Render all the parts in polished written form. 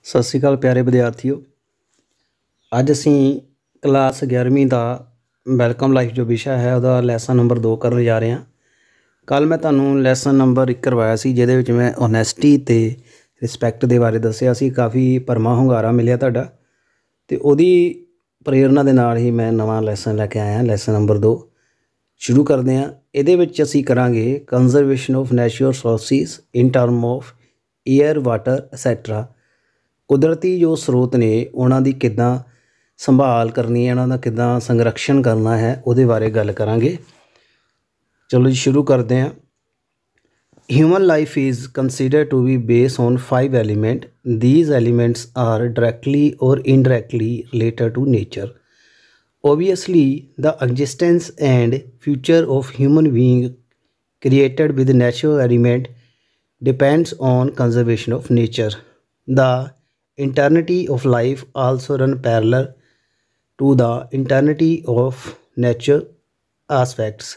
ਸਤਿ ਸ਼੍ਰੀ ਅਕਾਲ ਪਿਆਰੇ ਵਿਦਿਆਰਥੀਓ। ਅੱਜ ਅਸੀਂ ਕਲਾਸ 11ਵੀਂ ਦਾ ਵੈਲਕਮ ਲਾਈਫ ਜੋ ਵਿਸ਼ਾ ਹੈ ਉਹਦਾ ਲੈਸਨ ਨੰਬਰ 2 ਕਰਨ ਜਾ ਰਹੇ ਹਾਂ। ਕੱਲ੍ਹ ਮੈਂ ਤੁਹਾਨੂੰ ਲੈਸਨ ਨੰਬਰ 1 ਕਰਵਾਇਆ ਸੀ, ਜਿਹਦੇ ਵਿੱਚ ਮੈਂ ਓਨੈਸਟੀ ਅਤੇ ਰਿਸਪੈਕਟ ਦੇ ਬਾਰੇ ਦੱਸਿਆ ਸੀ। ਕਾਫੀ ਭਰਮਾ ਹੁੰਗਾਰਾ ਮਿਲਿਆ ਤੁਹਾਡਾ, ਅਤੇ ਉਹਦੀ ਪ੍ਰੇਰਨਾ ਦੇ ਨਾਲ ਹੀ ਮੈਂ ਨਵਾਂ ਲੈਸਨ ਲੈ ਕੇ ਆਇਆ। ਲੈਸਨ ਨੰਬਰ 2 ਸ਼ੁਰੂ ਕਰਦੇ ਹਾਂ। ਇਹਦੇ ਵਿੱਚ ਅਸੀਂ ਕਰਾਂਗੇ conservation of natural resources in term of air, water etcetera. ਕੁਦਰਤੀ ਜੋ ਸਰੋਤ ਨੇ ਉਹਨਾਂ ਦੀ ਕਿੱਦਾਂ ਸੰਭਾਲ ਕਰਨੀ ਹੈ, ਉਹਨਾਂ ਦਾ ਕਿੱਦਾਂ ਸੰਰਕਸ਼ਣ ਕਰਨਾ ਹੈ, ਉਹਦੇ ਬਾਰੇ ਗੱਲ ਕਰਾਂਗੇ। ਚਲੋ ਜੀ ਸ਼ੁਰੂ ਕਰਦੇ ਹਾਂ। Human life is considered to be base on 5 element. These elements are directly or indirectly related to nature. Obviously, the existence and future of human being created with natural element depends on conservation of nature. The eternity of life also run parallel to the eternity of nature aspects.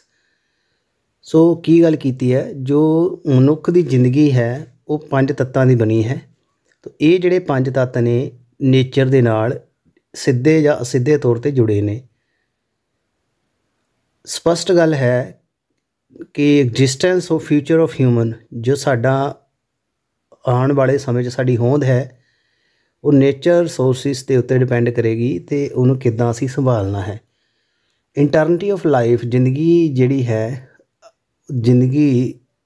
ਸੋ ਕੀ ਗੱਲ ਕੀਤੀ ਹੈ, ਜੋ ਮਨੁੱਖ ਦੀ ਜ਼ਿੰਦਗੀ ਹੈ ਉਹ 5 ਤੱਤਾਂ ਦੀ ਬਣੀ ਹੈ। ਤਾਂ ਇਹ ਜਿਹੜੇ 5 ਤੱਤ ਨੇ ਨੇਚਰ ਦੇ ਨਾਲ ਸਿੱਧੇ ਜਾਂ ਅਸਿੱਧੇ ਤੌਰ 'ਤੇ ਜੁੜੇ ਨੇ। ਸਪਸ਼ਟ ਗੱਲ ਹੈ ਕਿ existence of future of human, ਜੋ ਸਾਡਾ ਆਉਣ ਵਾਲੇ ਸਮੇਂ 'ਚ ਸਾਡੀ ਹੋਂਦ ਹੈ, ਉਹ ਨੇਚਰ ਰਿਸੋਰਸਿਸ ਦੇ ਉੱਤੇ ਡਿਪੈਂਡ ਕਰੇਗੀ ਅਤੇ ਉਹਨੂੰ ਕਿੱਦਾਂ ਅਸੀਂ ਸੰਭਾਲਣਾ ਹੈ। ਇੰਟਰਨਿਟੀ ਆਫ ਲਾਈਫ, ਜ਼ਿੰਦਗੀ ਜਿਹੜੀ ਹੈ,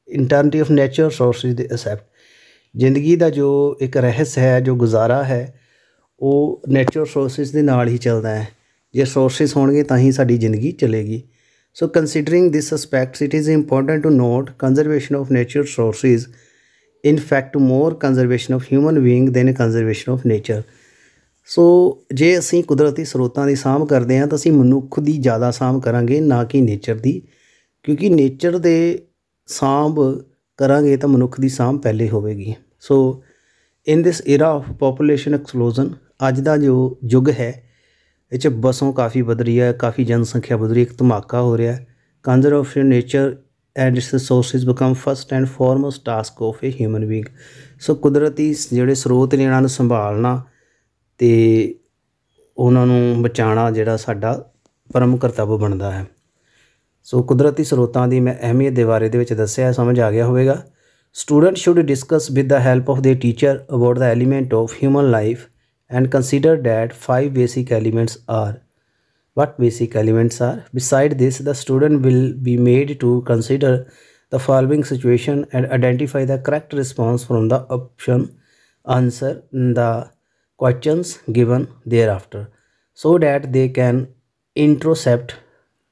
ਇੰਟਰਨਿਟੀ ਆਫ ਨੇਚਰ ਰਿਸੋਰਸਿਸ ਦੇ ਅਸੈਪਟ, ਜ਼ਿੰਦਗੀ ਦਾ ਜੋ ਇੱਕ ਰਹੱਸ ਹੈ, ਜੋ ਗੁਜ਼ਾਰਾ ਹੈ, ਉਹ ਨੈਚੁਰਲ ਰਿਸੋਰਸਿਸ ਦੇ ਨਾਲ ਹੀ ਚੱਲਦਾ ਹੈ। ਜੇ ਰਿਸੋਰਸਿਸ ਹੋਣਗੇ ਤਾਂ ਹੀ ਸਾਡੀ ਜ਼ਿੰਦਗੀ ਚੱਲੇਗੀ। So considering this aspects, it is important to note conservation of natural resources in fact more conservation of human being than conservation of nature. So ਜੇ ਅਸੀਂ ਕੁਦਰਤੀ ਸਰੋਤਾਂ ਦੀ ਸਾਂਭ ਕਰਦੇ ਹਾਂ ਤਾਂ ਅਸੀਂ ਮਨੁੱਖ ਦੀ ਜ਼ਿਆਦਾ ਸਾਂਭ ਕਰਾਂਗੇ, ਨਾ ਕਿ ਨੇਚਰ ਦੀ, ਕਿਉਂਕਿ ਨੇਚਰ ਦੇ ਸਾਂਭ ਕਰਾਂਗੇ ਤਾਂ ਮਨੁੱਖ ਦੀ ਸਾਂਭ ਪਹਿਲੇ ਹੋਵੇਗੀ। ਸੋ ਇਨ ਦਿਸ ਏਰਾ ਆਫ ਪਾਪੂਲੇਸ਼ਨ ਐਕਸਪਲੋਜ਼ਨ, ਅੱਜ ਦਾ ਜੋ ਯੁੱਗ ਹੈ ਇਹ 'ਚ ਵਸੋਂ ਕਾਫੀ ਵੱਧ ਰਹੀ ਹੈ, ਕਾਫੀ ਜਨਸੰਖਿਆ ਵੱਧ ਰਹੀ ਹੈ, ਇੱਕ ਧਮਾਕਾ ਹੋ ਰਿਹਾ। Conservation nature and its resources become first and foremost task of a human being. So ਕੁਦਰਤੀ ਜਿਹੜੇ ਸਰੋਤ ਨੇ ਇਹਨਾਂ ਨੂੰ ਸੰਭਾਲਣਾ ਅਤੇ ਉਹਨਾਂ ਨੂੰ ਬਚਾਉਣਾ ਜਿਹੜਾ ਸਾਡਾ ਪਰਮ ਕਰਤੱਵ ਬਣਦਾ ਹੈ। ਸੋ ਕੁਦਰਤੀ ਸਰੋਤਾਂ ਦੀ ਮੈਂ ਅਹਿਮੀਅਤ ਦੇ ਬਾਰੇ ਦੇ ਵਿੱਚ ਦੱਸਿਆ, ਸਮਝ ਆ ਗਿਆ ਹੋਵੇਗਾ। Students should discuss with the help of their teacher about the element of human life and consider that 5 basic elements are. What basic elements are? Beside this, the student will be made to consider the following situation and identify the correct response from the option answer the questions given thereafter, so that they can introspect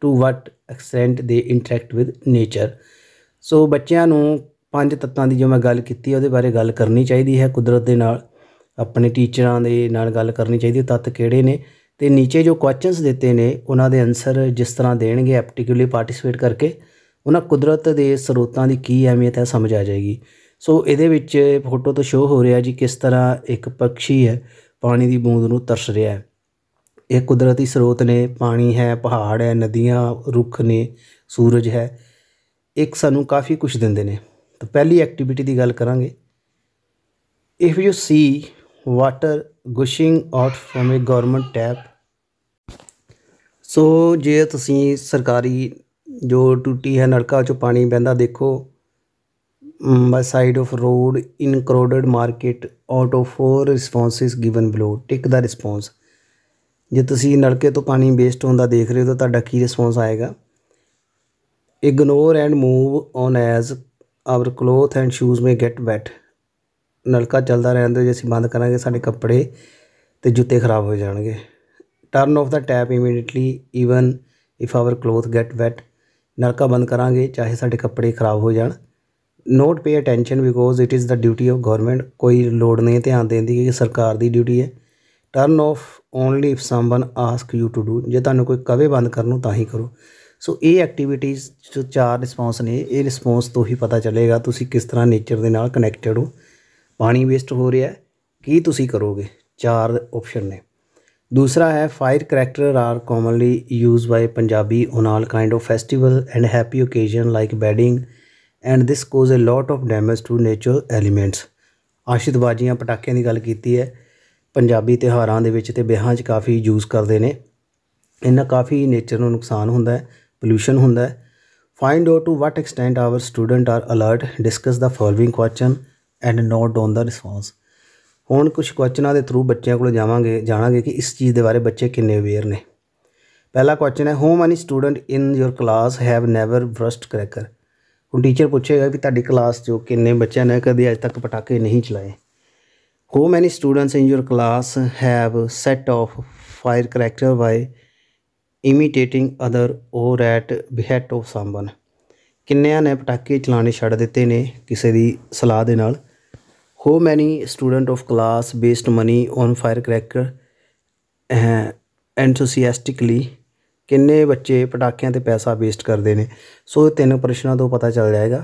to what extent they interact with nature. So ਬੱਚਿਆਂ ਨੂੰ 5 ਤੱਤਾਂ ਦੀ ਜੋ ਮੈਂ ਗੱਲ ਕੀਤੀ ਉਹਦੇ ਬਾਰੇ ਗੱਲ ਕਰਨੀ ਚਾਹੀਦੀ ਹੈ। ਕੁਦਰਤ ਦੇ ਨਾਲ, ਆਪਣੇ ਟੀਚਰਾਂ ਦੇ ਨਾਲ ਗੱਲ ਕਰਨੀ ਚਾਹੀਦੀ ਹੈ, ਤੱਤ ਕਿਹੜੇ ਨੇ, ਅਤੇ ਨੀਚੇ ਜੋ ਕੁਐਸਚਨਸ ਦਿੱਤੇ ਨੇ ਉਹਨਾਂ ਦੇ ਆਨਸਰ ਜਿਸ ਤਰ੍ਹਾਂ ਦੇਣਗੇ ਐਕਟਿਵਲੀ ਪਾਰਟੀਸਪੇਟ ਕਰਕੇ, ਉਹਨਾਂ ਕੁਦਰਤ ਦੇ ਸਰੋਤਾਂ ਦੀ ਕੀ ਅਹਿਮੀਅਤ ਹੈ ਸਮਝ ਆ ਜਾਏਗੀ। ਸੋ ਇਹਦੇ ਵਿੱਚ ਫੋਟੋ ਤੋਂ ਸ਼ੋਅ ਹੋ ਰਿਹਾ ਜੀ ਕਿਸ ਤਰ੍ਹਾਂ ਇੱਕ ਪੰਛੀ ਹੈ ਪਾਣੀ ਦੀ ਬੂੰਦ ਨੂੰ ਤਰਸ ਰਿਹਾ ਹੈ। ਇਹ ਕੁਦਰਤੀ ਸਰੋਤ ਨੇ, ਪਾਣੀ ਹੈ, ਪਹਾੜ ਹੈ, ਨਦੀਆਂ, ਰੁੱਖ ਨੇ, ਸੂਰਜ ਹੈ, ਇੱਕ ਸਾਨੂੰ ਕਾਫੀ ਕੁਛ ਦਿੰਦੇ ਨੇ। ਤਾਂ ਪਹਿਲੀ ਐਕਟੀਵਿਟੀ ਦੀ ਗੱਲ ਕਰਾਂਗੇ। If you see water gushing out from a government tap, so ਜੇ ਤੁਸੀਂ ਸਰਕਾਰੀ ਜੋ ਟੂਟੀ ਹੈ, ਨਲਕਾ 'ਚੋਂ ਪਾਣੀ ਵਹਿੰਦਾ ਦੇਖੋ, by side of road in crowded market, out of 4 responses given below, tick the response. ਜੇ ਤੁਸੀਂ ਨਲਕੇ ਤੋਂ ਪਾਣੀ ਵੇਸਟ ਹੁੰਦਾ ਦੇਖ ਰਹੇ ਹੋ ਤਾਂ ਤੁਹਾਡਾ ਕੀ ਰਿਸਪੋਂਸ ਆਏਗਾ? Ignore and move on as our cloth and shoes may get wet. ਨਲਕਾ ਚੱਲਦਾ ਰਹਿਣ ਦਿਓ, ਜੇ ਅਸੀਂ ਬੰਦ ਕਰਾਂਗੇ ਸਾਡੇ ਕੱਪੜੇ ਅਤੇ ਜੁੱਤੇ ਖਰਾਬ ਹੋ ਜਾਣਗੇ। Turn off the tap immediately even if our cloth get wet. ਨਲਕਾ ਬੰਦ ਕਰਾਂਗੇ ਚਾਹੇ ਸਾਡੇ ਕੱਪੜੇ ਖਰਾਬ ਹੋ ਜਾਣ। Not pay attention because it is the duty of government. ਕੋਈ ਲੋੜ ਨਹੀਂ ਧਿਆਨ ਦੇਣ ਦੀ ਕਿ ਸਰਕਾਰ ਦੀ ਡਿਊਟੀ ਹੈ। Turn off only if someone ask you to do. ਜੇ ਤੁਹਾਨੂੰ ਕੋਈ ਕਵੇ ਬੰਦ ਕਰਨ ਨੂੰ ਤਾਂ ਹੀ ਕਰੋ। ਸੋ ਇਹ ਐਕਟੀਵਿਟੀਜ਼ ਜੋ 4 ਰਿਸਪੋਂਸ ਨੇ, ਇਹ ਰਿਸਪੋਂਸ ਤੋਂ ਹੀ ਪਤਾ ਚੱਲੇਗਾ ਤੁਸੀਂ ਕਿਸ ਤਰ੍ਹਾਂ ਨੇਚਰ ਦੇ ਨਾਲ ਕਨੈਕਟਡ ਹੋ। ਪਾਣੀ ਵੇਸਟ ਹੋ ਰਿਹਾ, ਕੀ ਤੁਸੀਂ ਕਰੋਗੇ? 4 ਓਪਸ਼ਨ ਨੇ। ਦੂਸਰਾ ਹੈ fire cracker are commonly use by Punjabi on all kind of festival and happy occasion like wedding and this cause a lot of damage to nature elements. ਆਸ਼ਿਤਬਾਜ਼ੀਆਂ ਪਟਾਕਿਆਂ ਦੀ ਗੱਲ ਕੀਤੀ ਹੈ। ਪੰਜਾਬੀ ਤਿਉਹਾਰਾਂ ਦੇ ਵਿੱਚ ਅਤੇ ਵਿਆਹਾਂ 'ਚ ਕਾਫੀ ਯੂਜ਼ ਕਰਦੇ ਨੇ। ਇਹਨਾਂ ਕਾਫੀ ਨੇਚਰ ਨੂੰ ਨੁਕਸਾਨ ਹੁੰਦਾ ਹੈ, ਪੋਲਿਊਸ਼ਨ ਹੁੰਦਾ ਹੈ। Find out to what extent our student are alert, discuss the following question and note down the response. ਹੁਣ ਕੁਛ ਕੁਐਸਚਨਾਂ ਦੇ ਥਰੂ ਬੱਚਿਆਂ ਕੋਲ ਜਾਣਾਂਗੇ ਕਿ ਇਸ ਚੀਜ਼ ਦੇ ਬਾਰੇ ਬੱਚੇ ਕਿੰਨੇ ਅਵੇਅਰ ਨੇ। ਪਹਿਲਾ ਕੁਐਸਚਨ ਹੈ, how many student in your class have never burst cracker. ਹੁਣ ਟੀਚਰ ਪੁੱਛੇਗਾ ਵੀ ਤੁਹਾਡੀ ਕਲਾਸ 'ਚੋਂ ਕਿੰਨੇ ਬੱਚਿਆਂ ਨੇ ਕਦੇ ਅੱਜ ਤੱਕ ਪਟਾਕੇ ਨਹੀਂ ਚਲਾਏ। How many students in your class have set off fire cracker by imitating other or at behest of someone. ਕਿੰਨਿਆਂ ਨੇ ਪਟਾਕੇ ਚਲਾਉਣੇ ਛੱਡ ਦਿੱਤੇ ਨੇ ਕਿਸੇ ਦੀ ਸਲਾਹ ਦੇ ਨਾਲ। How many student of class waste money on fire cracker enthusiastically. ਕਿੰਨੇ ਬੱਚੇ ਪਟਾਕਿਆਂ 'ਤੇ ਪੈਸਾ ਵੇਸਟ ਕਰਦੇ ਨੇ। ਸੋ ਇਹ 3 ਪ੍ਰਸ਼ਨਾਂ ਤੋਂ ਪਤਾ ਚੱਲ ਜਾਏਗਾ।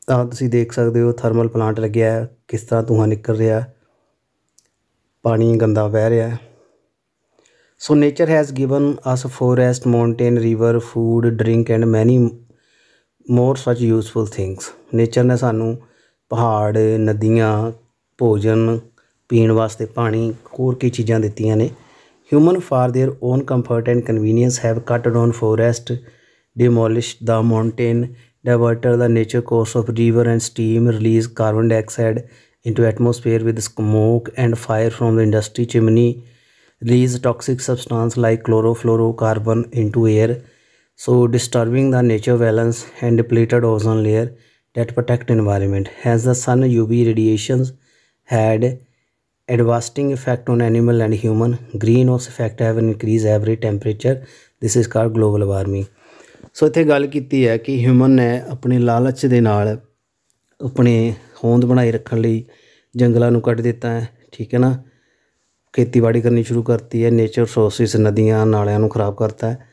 ਤਾਂ ਤੁਸੀਂ ਦੇਖ ਸਕਦੇ ਹੋ ਥਰਮਲ ਪਲਾਂਟ ਲੱਗਿਆ, ਕਿਸ ਤਰ੍ਹਾਂ ਧੂੰਆਂ ਨਿਕਲ ਰਿਹਾ, ਪਾਣੀ ਗੰਦਾ ਵਹਿ ਰਿਹਾ। So nature has given us forest, mountain, river, food, drink and many more such useful things. Nature ਨੇ ਸਾਨੂੰ ਪਹਾੜ, ਨਦੀਆਂ, ਭੋਜਨ, ਪੀਣ ਵਾਸਤੇ ਪਾਣੀ, ਹੋਰ ਕਈ ਚੀਜ਼ਾਂ ਦਿੱਤੀਆਂ ਨੇ। Human for their own comfort and convenience have cut down forest, demolished the mountain, diverted the nature course of river and steam, release carbon dioxide into atmosphere with smoke and fire from the industry chimney, release toxic substance like chlorofluorocarbon into air, so disturbing the nature balance and depleted ozone layer that protect environment. Hence the sun UV radiations had a devastating effect on animal and human. Greenhouse effect have an increased average temperature. This is called global warming. ਸੋ ਇੱਥੇ ਗੱਲ ਕੀਤੀ ਹੈ ਕਿ human ਨੇ ਆਪਣੇ ਲਾਲਚ ਦੇ ਨਾਲ ਆਪਣੇ ਹੋਂਦ ਬਣਾਈ ਰੱਖਣ ਲਈ ਜੰਗਲਾਂ ਨੂੰ ਕੱਟ ਦਿੱਤਾ ਹੈ, ਠੀਕ ਹੈ ਨਾ। ਖੇਤੀਬਾੜੀ ਕਰਨੀ ਸ਼ੁਰੂ ਕਰਤੀ ਹੈ, ਨੇਚਰ ਰਿਸੋਰਸਿਸ, ਨਦੀਆਂ, ਨਾਲਿਆਂ ਨੂੰ ਖਰਾਬ ਕਰਤਾ ਹੈ।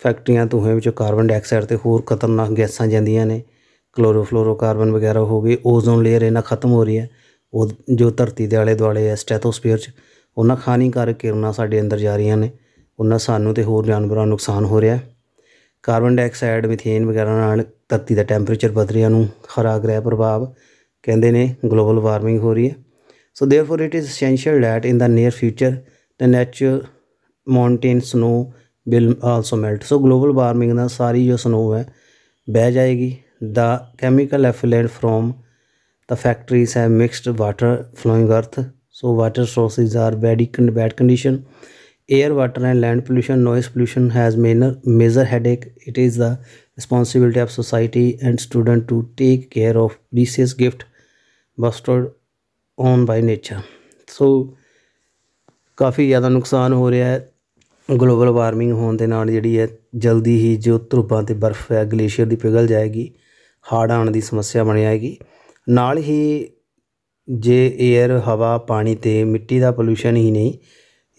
ਫੈਕਟਰੀਆਂ, ਧੂੰਏ ਵਿੱਚੋਂ ਕਾਰਬਨ ਡਾਈਆਕਸਾਈਡ ਅਤੇ ਹੋਰ ਖਤਰਨਾਕ ਗੈਸਾਂ ਜਾਂਦੀਆਂ ਨੇ, ਕਲੋਰੋਫਲੋਰੋਕਾਰਬਨ ਵਗੈਰਾ ਹੋ ਗਏ। ਓਜ਼ੋਨ ਲੇਅਰ ਇਹਨਾਂ ਖਤਮ ਹੋ ਰਹੀ ਹੈ। ਉਹ ਜੋ ਧਰਤੀ ਦੇ ਆਲੇ ਦੁਆਲੇ ਹੈ ਸਟੈਥੋਸਫੀਅਰ 'ਚ, ਉਹਨਾਂ ਹਾਨੀਕਾਰਕ ਕਿਰਨਾਂ ਸਾਡੇ ਅੰਦਰ ਜਾ ਰਹੀਆਂ ਨੇ, ਉਹਨਾਂ ਸਾਨੂੰ ਅਤੇ ਹੋਰ ਜਾਨਵਰਾਂ ਨੂੰ ਨੁਕਸਾਨ ਹੋ ਰਿਹਾ। ਕਾਰਬਨ ਡਾਈਆਕਸਾਈਡ, ਮਿਥੇਨ ਵਗੈਰਾ ਨਾਲ ਧਰਤੀ ਦਾ ਟੈਂਪਰੇਚਰ ਵੱਧ ਰਿਹਾ, ਨੂੰ ਹਰਾ ਗ੍ਰਹਿ ਪ੍ਰਭਾਵ ਕਹਿੰਦੇ ਨੇ, ਗਲੋਬਲ ਵਾਰਮਿੰਗ ਹੋ ਰਹੀ ਹੈ। So therefore it is essential that in the near future the natural mountain snow will also melt. So global warming ਨਾਲ ਸਾਰੀ ਜੋ ਸਨੋ ਹੈ ਬਹਿ ਜਾਏਗੀ। The chemical effluent from the factories have mixed water flowing earth, so water sources are bad condition. Air, water and land pollution, noise pollution has major headache. It is the responsibility of society and student to take care of precious gift bestowed on by nature. So ਕਾਫੀ ਜ਼ਿਆਦਾ ਨੁਕਸਾਨ ਹੋ ਰਿਹਾ ਹੈ। Global warming ਹੋਣ ਦੇ ਨਾਲ ਜਿਹੜੀ ਹੈ ਜਲਦੀ ਹੀ ਜੋ ਧਰੁਬਾਂ 'ਤੇ ਬਰਫ਼ ਹੈ ਗਲੇਸ਼ੀਅਰ ਦੀ ਪਿਘਲ ਜਾਏਗੀ, ਹੜ੍ਹ ਆਉਣ ਦੀ ਸਮੱਸਿਆ ਬਣ ਜਾਏਗੀ। ਨਾਲ ਹੀ ਜੇ ਏਅਰ, ਹਵਾ, ਪਾਣੀ ਅਤੇ ਮਿੱਟੀ ਦਾ ਪੋਲਿਊਸ਼ਨ ਹੀ ਨਹੀਂ,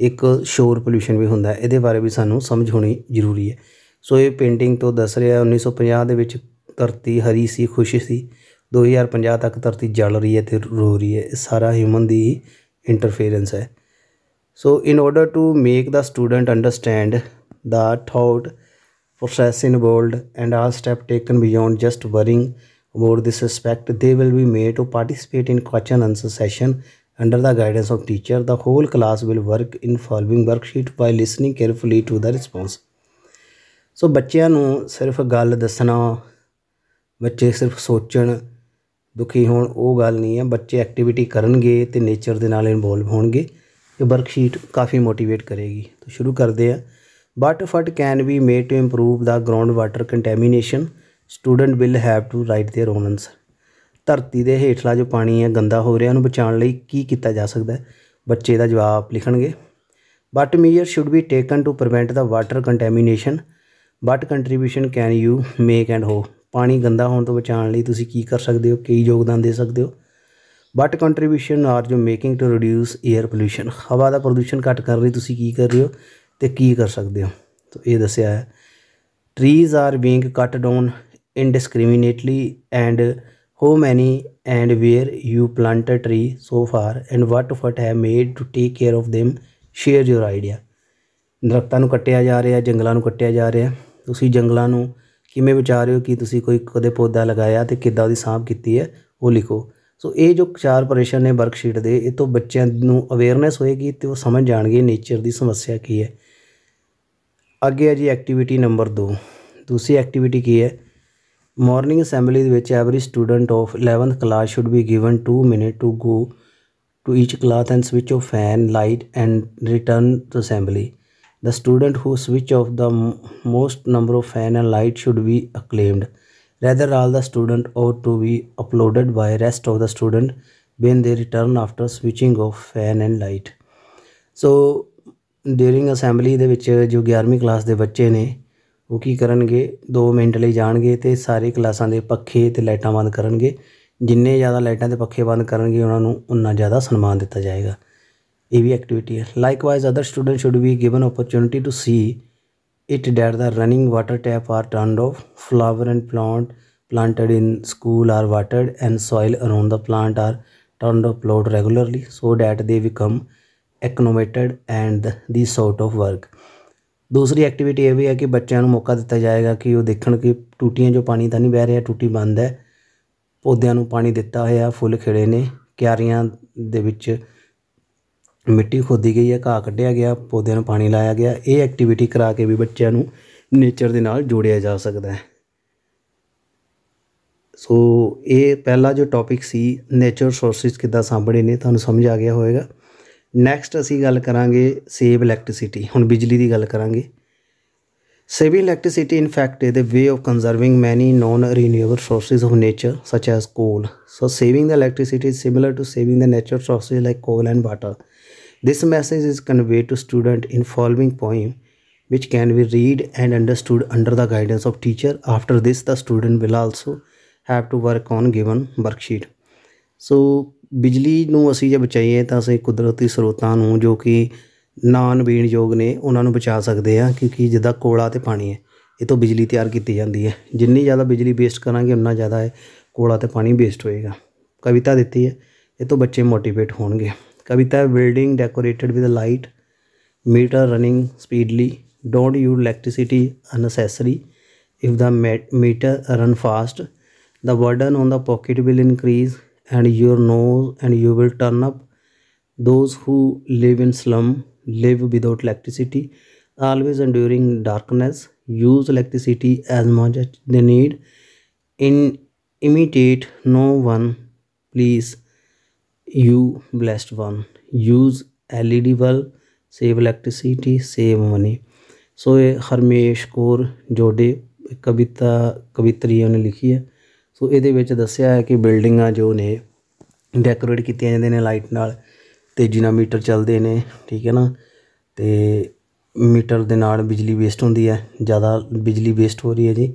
ਇੱਕ ਸ਼ੋਰ ਪੋਲਿਊਸ਼ਨ ਵੀ ਹੁੰਦਾ। ਇਹਦੇ ਬਾਰੇ ਵੀ ਸਾਨੂੰ ਸਮਝ ਹੋਣੀ ਜ਼ਰੂਰੀ ਹੈ। ਸੋ ਇਹ ਪੇਂਟਿੰਗ ਤੋਂ ਦੱਸ ਰਿਹਾ 1950 ਦੇ ਵਿੱਚ ਧਰਤੀ ਹਰੀ ਸੀ, ਖੁਸ਼ ਸੀ। 2050 ਤੱਕ ਧਰਤੀ ਜਲ ਰਹੀ ਹੈ ਅਤੇ ਰੋ ਰਹੀ ਹੈ। ਇਹ ਸਾਰਾ ਹਿਊਮਨ ਦੀ ਹੀ ਇੰਟਰਫੇਰੈਂਸ ਹੈ। So in order to make the student understand the thought process involved and all step taken beyond just worrying about this respect, they will be made to participate in question answer session under the guidance of teacher. The whole class will work in following worksheet by listening carefully to the response. ਸੋ ਬੱਚਿਆਂ ਨੂੰ ਸਿਰਫ ਗੱਲ ਦੱਸਣਾ, ਬੱਚੇ ਸਿਰਫ ਸੋਚਣ, ਦੁਖੀ ਹੋਣ, ਉਹ ਗੱਲ ਨਹੀਂ ਹੈ। ਬੱਚੇ ਐਕਟੀਵਿਟੀ ਕਰਨਗੇ ਅਤੇ ਨੇਚਰ ਦੇ ਨਾਲ ਇਨਵੋਲਵ ਹੋਣਗੇ। ਇਹ ਵਰਕਸ਼ੀਟ ਕਾਫੀ ਮੋਟੀਵੇਟ ਕਰੇਗੀ। ਤਾਂ ਸ਼ੁਰੂ ਕਰਦੇ ਹਾਂ। But what can be made to improve the ground water contamination, student will have to write their own answer. ਧਰਤੀ ਦੇ ਹੇਠਲਾ ਜੋ ਪਾਣੀ ਹੈ ਗੰਦਾ ਹੋ ਰਿਹਾ, ਉਹਨੂੰ ਬਚਾਉਣ ਲਈ ਕੀ ਕੀਤਾ ਜਾ ਸਕਦਾ ਹੈ, ਬੱਚੇ ਦਾ ਜਵਾਬ ਲਿਖਣਗੇ। But measure should be taken to prevent the water contamination, but contribution can you make and how. ਪਾਣੀ ਗੰਦਾ ਹੋਣ ਤੋਂ ਬਚਾਉਣ ਲਈ ਤੁਸੀਂ ਕੀ ਕਰ ਸਕਦੇ ਹੋ, ਕੀ ਯੋਗਦਾਨ ਦੇ ਸਕਦੇ ਹੋ। But contribution are you making to reduce air pollution, ਹਵਾ ਦਾ ਪ੍ਰਦੂਸ਼ਣ ਘੱਟ ਕਰਨ ਲਈ ਤੁਸੀਂ ਕੀ ਕਰ ਰਹੇ ਹੋ ਅਤੇ ਕੀ ਕਰ ਸਕਦੇ ਹੋ। ਤਾਂ ਇਹ ਦੱਸਿਆ ਹੈ। Trees are being cut down indiscriminately and how many and where you plant a tree so far and what effort have made to take care of them, share your idea. ਦਰੱਖਤਾਂ ਨੂੰ ਕੱਟਿਆ ਜਾ ਰਿਹਾ, ਜੰਗਲਾਂ ਨੂੰ ਕੱਟਿਆ ਜਾ ਰਿਹਾ। ਤੁਸੀਂ ਜੰਗਲਾਂ ਨੂੰ ਕਿਵੇਂ ਬਚਾ ਰਹੇ ਹੋ? ਕੀ ਤੁਸੀਂ ਕੋਈ ਕਦੇ ਪੌਦਾ ਲਗਾਇਆ ਅਤੇ ਕਿੱਦਾਂ ਉਹਦੀ ਸਾਂਭ ਕੀਤੀ ਹੈ, ਉਹ ਲਿਖੋ। ਸੋ ਇਹ ਜੋ 4 ਪ੍ਰਸ਼ਨ ਨੇ ਵਰਕਸ਼ੀਟ ਦੇ, ਇਹ ਤੋਂ ਬੱਚਿਆਂ ਨੂੰ ਅਵੇਅਰਨੈਸ ਹੋਏਗੀ ਅਤੇ ਉਹ ਸਮਝ ਜਾਣਗੇ ਨੇਚਰ ਦੀ ਸਮੱਸਿਆ ਕੀ ਹੈ। ਅੱਗੇ ਹੈ ਜੀ ਐਕਟੀਵਿਟੀ ਨੰਬਰ 2। ਦੂਸਰੀ ਐਕਟੀਵਿਟੀ ਕੀ ਹੈ? ਮਾਰਨਿੰਗ ਅਸੈਂਬਲੀ ਦੇ ਵਿੱਚ every student of 11th class should be given 2 minute to go to each class and switch off fan, light and return to assembly. The student who switch off the most number of fan and light should be acclaimed. Rather, all the student ought to be applauded by rest of the student when they return after switching off fan and light. So during assembly ਦੇ ਵਿੱਚ ਜੋ 11ਵੀਂ class ਦੇ ਬੱਚੇ ਨੇ ਉਹ ਕੀ ਕਰਨਗੇ, 2 minute ਲਈ ਜਾਣਗੇ ਅਤੇ ਸਾਰੇ ਕਲਾਸਾਂ ਦੇ ਪੱਖੇ ਅਤੇ ਲਾਈਟਾਂ ਬੰਦ ਕਰਨਗੇ। ਜਿੰਨੇ ਜ਼ਿਆਦਾ ਲਾਈਟਾਂ ਦੇ ਪੱਖੇ ਬੰਦ ਕਰਨਗੇ ਉਹਨਾਂ ਨੂੰ ਉਨਾ ਜ਼ਿਆਦਾ ਸਨਮਾਨ ਦਿੱਤਾ ਜਾਏਗਾ। ਇਹ ਵੀ ਐਕਟੀਵਿਟੀ ਹੈ। Likewise other student should be given opportunity to see it that the running water tap are turned off, flower and planted in school are watered and soil around the plant are turned or plowed regularly so that they become acclimated and this sort of work. ਦੂਸਰੀ activity ਇਹ ਵੀ ਹੈ ਕਿ ਬੱਚਿਆਂ ਨੂੰ ਮੌਕਾ ਦਿੱਤਾ ਜਾਏਗਾ ਕਿ ਉਹ ਦੇਖਣ ਕਿ ਟੂਟੀਆਂ 'ਚੋਂ ਪਾਣੀ ਤਾਂ ਨਹੀਂ ਵਹਿ ਰਿਹਾ, ਟੂਟੀ ਬੰਦ ਹੈ, ਪੌਦਿਆਂ ਨੂੰ ਪਾਣੀ ਦਿੱਤਾ ਹੋਇਆ, ਫੁੱਲ ਖਿੜੇ ਨੇ, ਕਿਆਰੀਆਂ ਦੇ ਵਿੱਚ ਮਿੱਟੀ ਖੋਦੀ ਗਈ ਹੈ, ਘਾਹ ਕੱਢਿਆ ਗਿਆ, ਪੌਦਿਆਂ ਨੂੰ ਪਾਣੀ ਲਾਇਆ ਗਿਆ। ਇਹ ਐਕਟੀਵਿਟੀ ਕਰਾ ਕੇ ਵੀ ਬੱਚਿਆਂ ਨੂੰ ਨੇਚਰ ਦੇ ਨਾਲ ਜੋੜਿਆ ਜਾ ਸਕਦਾ ਹੈ। ਸੋ ਇਹ ਪਹਿਲਾ ਜੋ ਟੌਪਿਕ ਸੀ ਨੇਚਰ ਸੋਰਸਿਸ ਕਿੱਦਾਂ ਸਾਂਭਣੇ ਨੇ, ਤੁਹਾਨੂੰ ਸਮਝ ਆ ਗਿਆ ਹੋਵੇਗਾ। ਨੈਕਸਟ ਅਸੀਂ ਗੱਲ ਕਰਾਂਗੇ ਸੇਵ ਇਲੈਕਟ੍ਰੀਸਿਟੀ। ਹੁਣ ਬਿਜਲੀ ਦੀ ਗੱਲ ਕਰਾਂਗੇ। Saving electricity in fact is the way of conserving many non-renewable sources of nature such as coal. So saving the electricity is similar to saving the natural sources like coal and water. This message is conveyed to student in following poem which can be read and understood under the guidance of teacher. After this the student will also have to work on given worksheet. So ਬਿਜਲੀ ਨੂੰ ਅਸੀਂ ਜੇ ਬਚਾਈਏ ਤਾਂ ਅਸੀਂ ਕੁਦਰਤੀ ਸਰੋਤਾਂ ਨੂੰ ਜੋ ਕਿ ਨਾ ਨਵੀਨਯੋਗ ਨੇ ਉਹਨਾਂ ਨੂੰ ਬਚਾ ਸਕਦੇ ਹਾਂ, ਕਿਉਂਕਿ ਜਿੱਦਾਂ ਕੋਲਾ ਅਤੇ ਪਾਣੀ ਹੈ ਇਹ ਤੋਂ ਬਿਜਲੀ ਤਿਆਰ ਕੀਤੀ ਜਾਂਦੀ ਹੈ। ਜਿੰਨੀ ਜ਼ਿਆਦਾ ਬਿਜਲੀ ਵੇਸਟ ਕਰਾਂਗੇ ਉਨਾ ਜ਼ਿਆਦਾ ਹੈ ਕੋਲਾ ਅਤੇ ਪਾਣੀ ਵੇਸਟ ਹੋਏਗਾ। ਕਵਿਤਾ ਦਿੱਤੀ ਹੈ, ਇਹ ਤੋਂ ਬੱਚੇ ਮੋਟੀਵੇਟ ਹੋਣਗੇ। ਕਵਿਤਾ building decorated with light meter running speedily don't use electricity unnecessary if the meter run fast the burden on the pocket will increase and your nose and you will turn up. Those who live in slum live without electricity, always enduring darkness. Use electricity as much as they need. Imitate no one, please you blessed one. Use LED bulb, save electricity, save money. ਸੋ ਇਹ ਹਰਮੇਸ਼ ਕੌਰ ਜੋਡੇ ਕਵਿਤਰੀ ਉਹਨੇ ਲਿਖੀ ਹੈ। ਸੋ ਇਹਦੇ ਵਿੱਚ ਦੱਸਿਆ ਹੈ ਕਿ ਬਿਲਡਿੰਗਾਂ ਜੋ ਨੇ ਡੈਕੋਰੇਟ ਕੀਤੀਆਂ ਜਾਂਦੀਆਂ ਨੇ ਲਾਈਟ ਨਾਲ, ਤੇਜ਼ੀ ਨਾਲ ਮੀਟਰ ਚੱਲਦੇ ਨੇ, ਠੀਕ ਹੈ ਨਾ, ਅਤੇ ਮੀਟਰ ਦੇ ਨਾਲ ਬਿਜਲੀ ਵੇਸਟ ਹੁੰਦੀ ਹੈ, ਜ਼ਿਆਦਾ ਬਿਜਲੀ ਵੇਸਟ ਹੋ ਰਹੀ ਹੈ ਜੀ।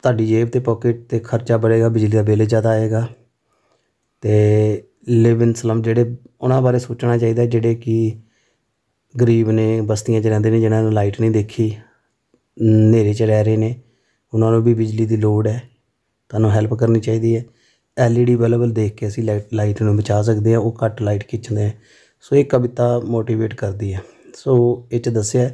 ਤੁਹਾਡੀ ਜੇਬ ਅਤੇ ਪੋਕਟ 'ਤੇ ਖਰਚਾ ਬੜੇਗਾ, ਬਿਜਲੀ ਦਾ ਬਿੱਲ ਜ਼ਿਆਦਾ ਆਏਗਾ। ਅਤੇ ਲਿਵ ਇਨ ਸਲਮ ਜਿਹੜੇ ਉਹਨਾਂ ਬਾਰੇ ਸੋਚਣਾ ਚਾਹੀਦਾ, ਜਿਹੜੇ ਕਿ ਗਰੀਬ ਨੇ, ਬਸਤੀਆਂ 'ਚ ਰਹਿੰਦੇ ਨੇ, ਜਿਹਨਾਂ ਨੂੰ ਲਾਈਟ ਨਹੀਂ ਦੇਖੀ, ਹਨੇਰੇ 'ਚ ਰਹਿ ਰਹੇ ਨੇ, ਉਹਨਾਂ ਨੂੰ ਵੀ ਬਿਜਲੀ ਦੀ ਲੋੜ ਹੈ, ਤੁਹਾਨੂੰ ਹੈਲਪ ਕਰਨੀ ਚਾਹੀਦੀ ਹੈ। LED ਬਲਬ ਦੇਖ ਕੇ ਅਸੀਂ ਲਾਈਟ ਨੂੰ ਬਚਾ ਸਕਦੇ ਹਾਂ, ਉਹ ਘੱਟ ਲਾਈਟ ਖਿੱਚਦੇ ਹੈ। ਸੋ ਇਹ ਕਵਿਤਾ ਮੋਟੀਵੇਟ ਕਰਦੀ ਹੈ। ਸੋ ਇਹ 'ਚ ਦੱਸਿਆ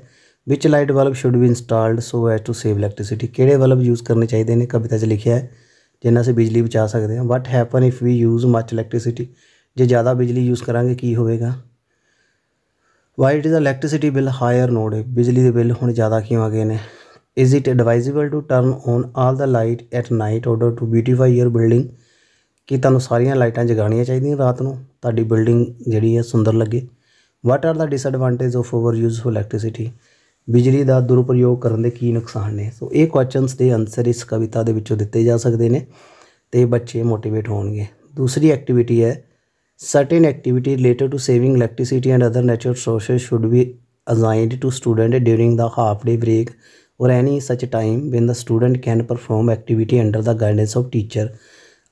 which light bulb should be installed so as to save electricity, ਕਿਹੜੇ ਬਲਬ ਯੂਜ਼ ਕਰਨੇ ਚਾਹੀਦੇ ਨੇ, ਕਵਿਤਾ 'ਚ ਲਿਖਿਆ ਹੈ, ਜਿੰਨਾਂ ਅਸੀਂ ਬਿਜਲੀ ਬਚਾ ਸਕਦੇ ਹਾਂ। What happen if we use much electricity, ਜੇ ਜ਼ਿਆਦਾ ਬਿਜਲੀ ਯੂਜ਼ ਕਰਾਂਗੇ ਕੀ ਹੋਵੇਗਾ। Why it is electricity bill higher not, ਬਿਜਲੀ ਦੇ ਬਿੱਲ ਹੁਣ ਜ਼ਿਆਦਾ ਕਿਉਂ ਆ ਗਏ ਨੇ। Is it advisable to turn on all the light at night order to beautify your building, ਕਿ ਤੁਹਾਨੂੰ ਸਾਰੀਆਂ ਲਾਈਟਾਂ ਜਗਾਉਣੀਆਂ ਚਾਹੀਦੀਆਂ ਰਾਤ ਨੂੰ, ਤੁਹਾਡੀ ਬਿਲਡਿੰਗ ਜਿਹੜੀ ਹੈ ਸੁੰਦਰ ਲੱਗੇ। What are the disadvantage of over use of electricity, ਬਿਜਲੀ ਦਾ ਦੁਰਉਪਯੋਗ ਕਰਨ ਦੇ ਕੀ ਨੁਕਸਾਨ ਨੇ। ਸੋ ਇਹ ਕੁਐਸਚਨਸ ਦੇ ਆਨਸਰ ਇਸ ਕਵਿਤਾ ਦੇ ਵਿੱਚੋਂ ਦਿੱਤੇ ਜਾ ਸਕਦੇ ਨੇ ਅਤੇ ਬੱਚੇ ਮੋਟੀਵੇਟ ਹੋਣਗੇ। ਦੂਸਰੀ ਐਕਟੀਵਿਟੀ ਹੈ certain activity related to saving electricity and other natural sources should be assigned to student during the half day break or any such time when the student can perform activity under the guidance of teacher.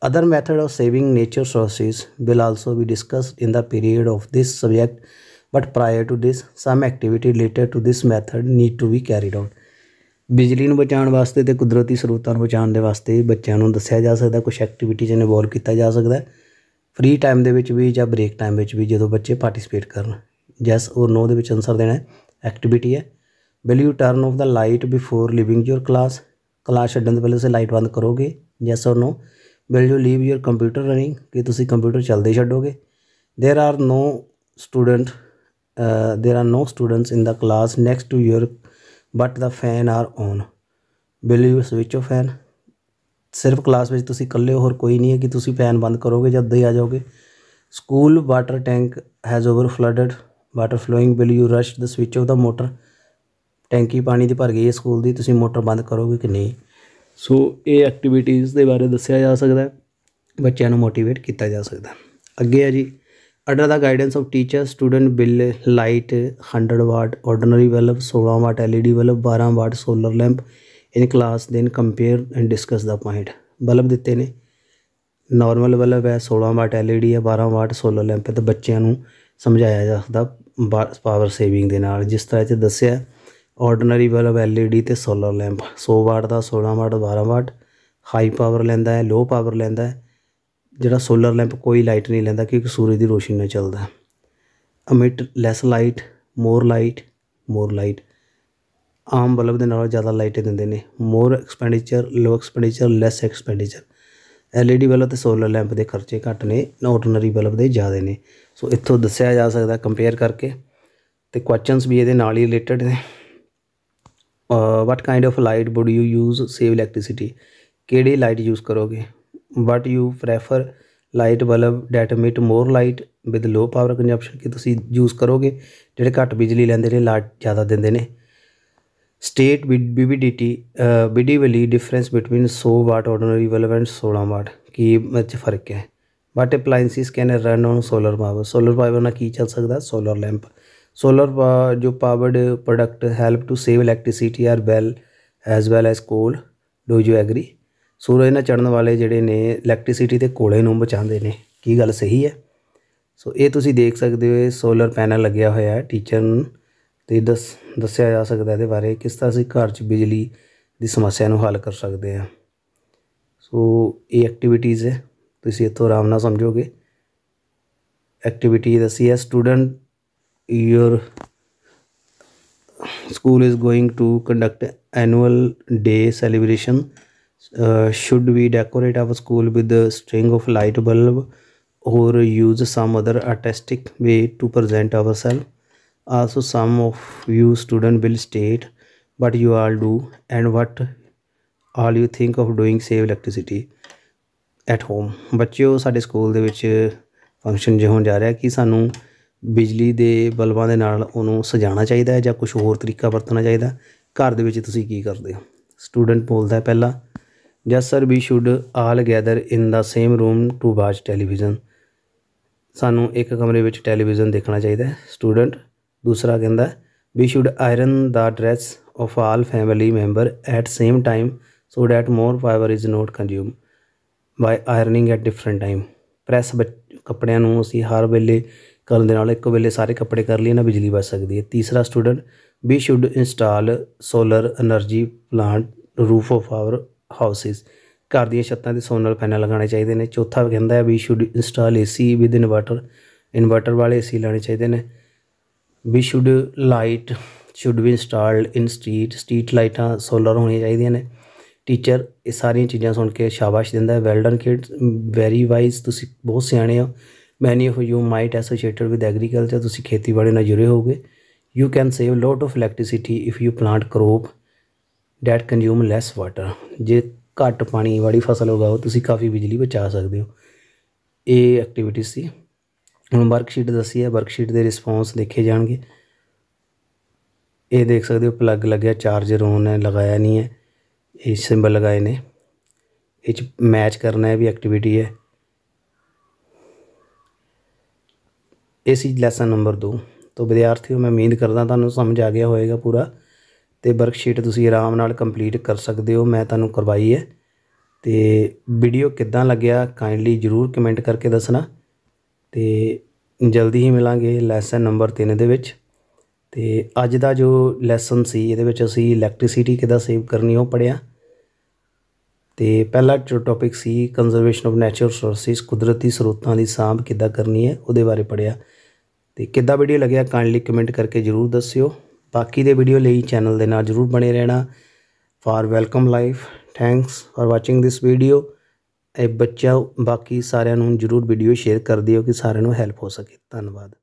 Other method of saving nature sources will also be discussed in the period of this subject, but prior to this some activity related to this method need to be carried out. ਬਿਜਲੀ ਨੂੰ ਬਚਾਉਣ ਵਾਸਤੇ ਅਤੇ ਕੁਦਰਤੀ ਸਰੋਤਾਂ ਨੂੰ ਬਚਾਉਣ ਦੇ ਵਾਸਤੇ ਬੱਚਿਆਂ ਨੂੰ ਦੱਸਿਆ ਜਾ ਸਕਦਾ, ਕੁਛ ਐਕਟੀਵਿਟੀ 'ਚ ਇਨਵੋਲਵ ਕੀਤਾ ਜਾ ਸਕਦਾ ਫ੍ਰੀ ਟਾਈਮ ਦੇ ਵਿੱਚ ਵੀ ਜਾਂ ਬ੍ਰੇਕ ਟਾਈਮ ਵਿੱਚ ਵੀ, ਜਦੋਂ ਬੱਚੇ ਪਾਰਟੀਸਪੇਟ ਕਰਨ। ਯੈਸ ਔਰ ਨੋ ਦੇ ਵਿੱਚ ਆਨਸਰ ਦੇਣਾ। ਐਕਟੀਵਿਟੀ ਹੈ will you turn off the light before leaving your class, class ਛੱਡਣ ਤੋਂ ਪਹਿਲਾਂ ਤੁਸੀਂ ਲਾਈਟ ਬੰਦ ਕਰੋਗੇ। Yes or no. Will you leave your computer running, कि तुसी कंप्यूटर चलते छड्डोगे। There are no students in the class next to your but the fan are on, will you switch off fan. सिर्फ class में तुसी इकल्ले हो, होर कोई नहीं है कि तुसी फैन बंद करोगे जब ही आ जाओगे। School water tank has over flooded water flowing, will you rush the switch off the motor. टैंकी पानी की भर गई है स्कूल की, तुसी मोटर बंद करोगे कि नहीं। सो ये एक्टिविटीज़ के बारे दस्या जा सकता है, बच्चों को मोटिवेट किया जा सकता है। अगे है जी, under the guidance of teacher student will light 100 watt ordinary bulb, 16 watt LED bulb, 12 watt solar lamp in class, then compare and discuss the point. Bulb दिते ने, नॉर्मल बल्ब है, 16 वाट LED है, 12 वाट सोलर लैंप है। तो बच्चों को समझाया जा सकता पावर सेविंग के नाल, जिस तरह से दस्या ऑर्डनरी बल्ब LED तो सोलर लैंप 100 वाट का, 16 वाट, 12 वाट हाई पावर लैंदा है, लो पावर लैंदा है। जिहड़ा सोलर लैंप कोई लाइट नहीं लैंदा क्योंकि सूरज की रोशनी में चलता है। अमिट लैस लाइट मोर लाइट, आम बल्ब के नालों ज़्यादा लाइट देंदे ने। मोर एक्सपेंडिचर लो expenditure lace expenditure. LED bulb तो सोलर लैंप के खर्चे घट ने, ऑर्डनरी बल्ब के ज़्यादा ने। सो इत्थों दस्या जा सकता कंपेयर करके। तो क्वेश्चनस भी ये नाल ही रिलेटेड ने। What kind of light would you use save electricity, केड़ी लाइट यूज़ करोगे। What you prefer light bulb that emit more light with low power consumption, कि तुसी यूज़ करोगे जिहड़े घट बिजली लैंदे ने, लाइट ज़्यादा देंदे ने। State widely difference between 100 watt ordinary bulb and 16 watt, की फ़र्क है। What appliances can run on solar power नाल की चल सकता, सोलर लैंप। सोलर जो powered product help to save electricity are well as coal, do you agree. सूरज नाल चढ़न वाले जिहड़े ने इलैक्ट्रिसिटी ते कोले नूं बचाते हैं, की गल सही है। सो ये तुसी देख सकते हो, सोलर पैनल लग्या होया है टीचर नूं, ते दस्या जा सकता है बारे किस तरह असीं घर च बिजली की समस्या नूं हल कर सकते हैं। सो ये एक्टिविटीज़ है, तुसी इत्थों आराम नाल समझोगे। एक्टिविटी दसी है, student your school is going to conduct annual day celebration, should we decorate our school with a string of light bulb or use some other artistic way to present ourselves. Also some of you student will state what you all do and what all you think of doing save electricity at home। बच्चों साडे school they which function जो होण जा रहा कि सानू बिजली के बल्बां दे नाल उहनूं सजाना चाहिए है, जां कुछ होर तरीका वरतना चाहिए। घर दे विच तुसीं की करदे हो। स्टूडेंट बोलता है पहला, just sir we should all gather in the same room to watch television, सानू एक कमरे में टैलीविजन देखना चाहिए। स्टूडेंट दूसरा कहता we should iron the dress of all family member at same time so that more power is not consume by ironing at different time. Press कपड़िਆਂ ਨੂੰ ਅਸੀਂ हर वेले ਕਰਨ ਦੇ ਨਾਲ ਇੱਕ ਵੇਲੇ ਸਾਰੇ ਕੱਪੜੇ ਕਰ ਲਈਏ ਨਾ, ਬਿਜਲੀ ਬਚ ਸਕਦੀ ਹੈ। ਤੀਸਰਾ student we should install solar energy plant roof of our houses, ਘਰ ਦੀਆਂ ਛੱਤਾਂ 'ਤੇ ਸੋਲਰ ਪੈਨਲ ਲਗਾਉਣੇ ਚਾਹੀਦੇ ਨੇ। ਚੌਥਾ ਕਹਿੰਦਾ ਹੈ we should install AC with inverter ਵਾਲੇ AC ਲਾਉਣੇ ਚਾਹੀਦੇ ਨੇ। We should light should we installed in street ਲਾਈਟਾਂ ਸੋਲਰ ਹੋਣੀਆਂ ਚਾਹੀਦੀਆਂ ਨੇ। टीचर ये सारिया चीज़ां सुन के शाबाश दिंदा है, well done kids, very wise, तुसी बहुत सियाणे हो। Many of you might associated with agriculture, तुसी खेतीबाड़ी नाल जुड़े होगे। You can save lot of electricity if you plant crop that consume less water, जे घट पानी वाली फसल उगाओ तुसी काफ़ी बिजली बचा सकते हो। ये एक्टिविटीज़ सी। हुण वर्कशीट दसी है, वर्कशीट के रिस्पॉन्स देखे जाएंगे। ये देख सकते हो प्लग लगे, चार्जर ऑन है, लगाया नहीं है, ये सिंबल लगाए ने, ये मैच करना है भी एक्टिविटी है। इसी लैसन नंबर 2। तो विद्यार्थियों मैं उम्मीद करदा तुहानूं समझ आ गया होएगा पूरा, तो वर्कशीट तुसीं आराम नाल कंप्लीट कर सकते हो, मैं तुहानूं करवाई है। तो वीडियो किद्दां लग्या काइंडली जरूर कमेंट करके दसना। तो जल्दी ही मिलांगे लैसन नंबर 3 दे विच। तो अज का जो लैसन सी इहदे विच असीं इलैक्ट्रिसिटी किद्दां सेव करनी वो पढ़िया। तो पहला जो टॉपिक सी कंजरवेशन ऑफ नैचुरल रिसोर्सिस, कुदरती स्रोतों की सांभ किद्दां करनी है उहदे बारे पढ़िया। तो किद्दां वीडियो लग्या काइंडली कमेंट करके जरूर दस्सिओ। बाकी दे वीडियो लई चैनल दे नाल जरूर बने रहना। For welcome life, thanks for watching this video ਇਹ ਬੱਚਾ ਬਾਕੀ ਸਾਰਿਆਂ ਨੂੰ ਜ਼ਰੂਰ ਵੀਡੀਓ ਸ਼ੇਅਰ ਕਰ ਦਿਓ ਕਿ ਸਾਰਿਆਂ ਨੂੰ ਹੈਲਪ ਹੋ ਸਕੇ। ਧੰਨਵਾਦ।